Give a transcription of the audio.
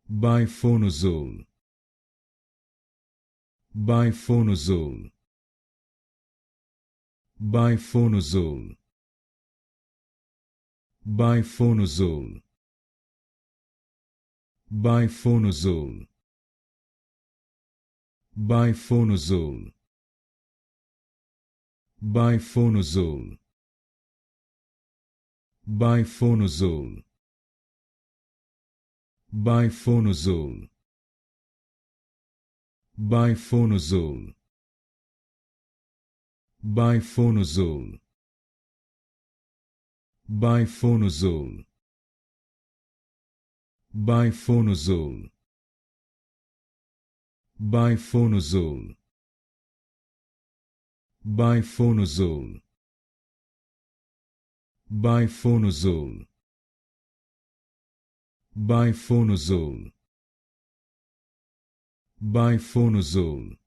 Bifonazole, Bifonazole, Bifonazole, Bifonazole, Bifonazole, Bifonazole, Bifonazole, Bifonazole, Bifonazole, Bifonazole, Bifonazole, Bifonazole, Bifonazole, Bifonazole, Bifonazole, Bifonazole, Bifonazole, Bifonazole,